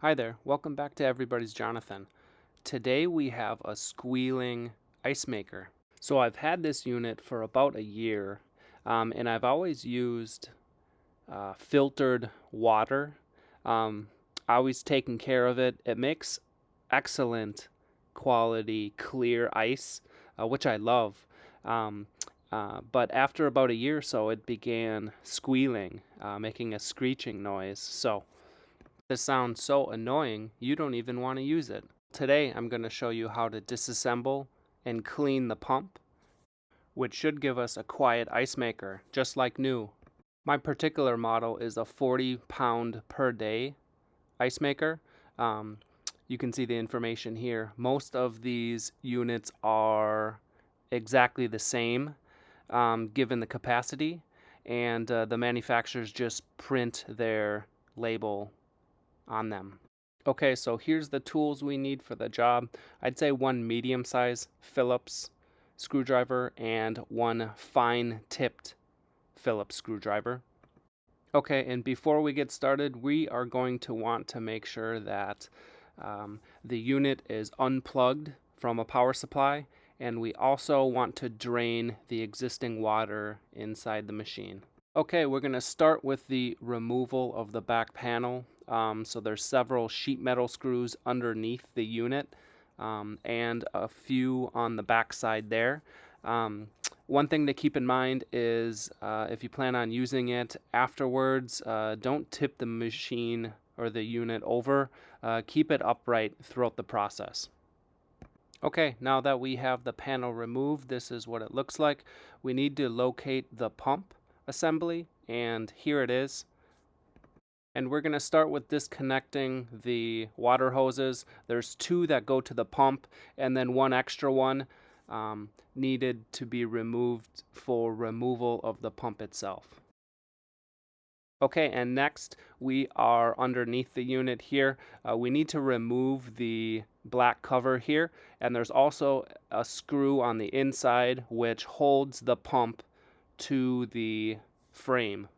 Hi there, welcome back to Everybody's Jonathan. Today we have a squealing ice maker. So I've had this unit for about a year, and I've always used filtered water. Always taken care of it. It makes excellent quality clear ice, which I love. Um, but after about a year or so, it began squealing, making a screeching noise. So this sounds so annoying, you don't even want to use it. Today, I'm going to show you how to disassemble and clean the pump, which should give us a quiet ice maker, just like new. My particular model is a 40-pound per day ice maker. You can see the information here. Most of these units are exactly the same, given the capacity, and the manufacturers just print their label on them. Okay, so here's the tools we need for the job. I'd say one medium-sized Phillips screwdriver and one fine-tipped Phillips screwdriver. Okay, and before we get started, we are going to want to make sure that the unit is unplugged from a power supply, and we also want to drain the existing water inside the machine. Okay, we're going to start with the removal of the back panel. So there's several sheet metal screws underneath the unit and a few on the back side there. One thing to keep in mind is if you plan on using it afterwards, don't tip the machine or the unit over. Keep it upright throughout the process. Okay, now that we have the panel removed, this is what it looks like. We need to locate the pump assembly, and here it is. And we're going to start with disconnecting the water hoses. There's two that go to the pump, and then one extra one needed to be removed for removal of the pump itself. Okay, and next we are underneath the unit here. We need to remove the black cover here, and there's also a screw on the inside which holds the pump to the frame.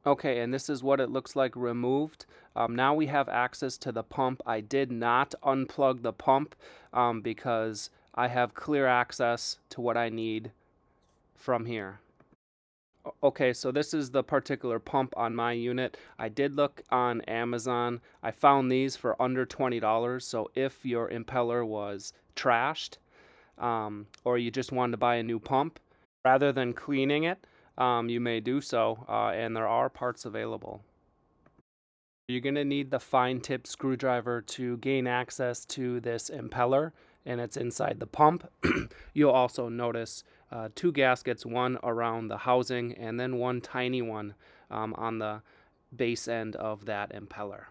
Okay, and this is what it looks like removed. Now we have access to the pump. I did not unplug the pump because I have clear access to what I need from here. Okay, so this is the particular pump on my unit. I did look on Amazon. I found these for under $20. So if your impeller was trashed or you just wanted to buy a new pump, rather than cleaning it, you may do so, and there are parts available. You're going to need the fine tip screwdriver to gain access to this impeller, and it's inside the pump. You'll also notice two gaskets, one around the housing and then one tiny one on the base end of that impeller.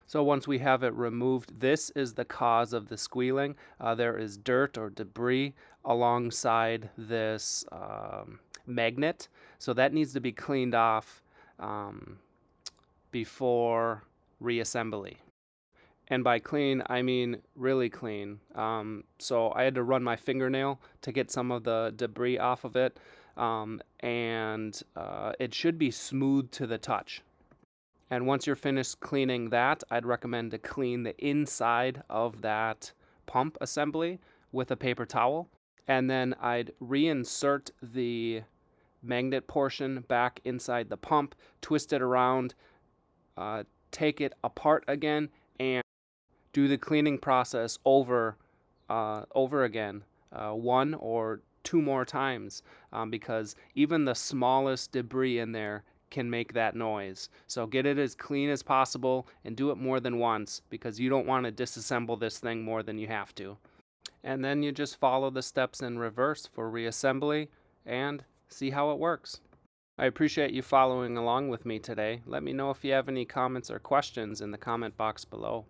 So once we have it removed, this is the cause of the squealing. There is dirt or debris alongside this magnet, so that needs to be cleaned off before reassembly. And by clean, I mean really clean. So I had to run my fingernail to get some of the debris off of it, and it should be smooth to the touch. And once you're finished cleaning that, I'd recommend to clean the inside of that pump assembly with a paper towel. And then I'd reinsert the magnet portion back inside the pump, twist it around, take it apart again, and do the cleaning process over again, one or two more times, because even the smallest debris in there can make that noise. So get it as clean as possible and do it more than once, because you don't want to disassemble this thing more than you have to. And then you just follow the steps in reverse for reassembly and see how it works. I appreciate you following along with me today. Let me know if you have any comments or questions in the comment box below.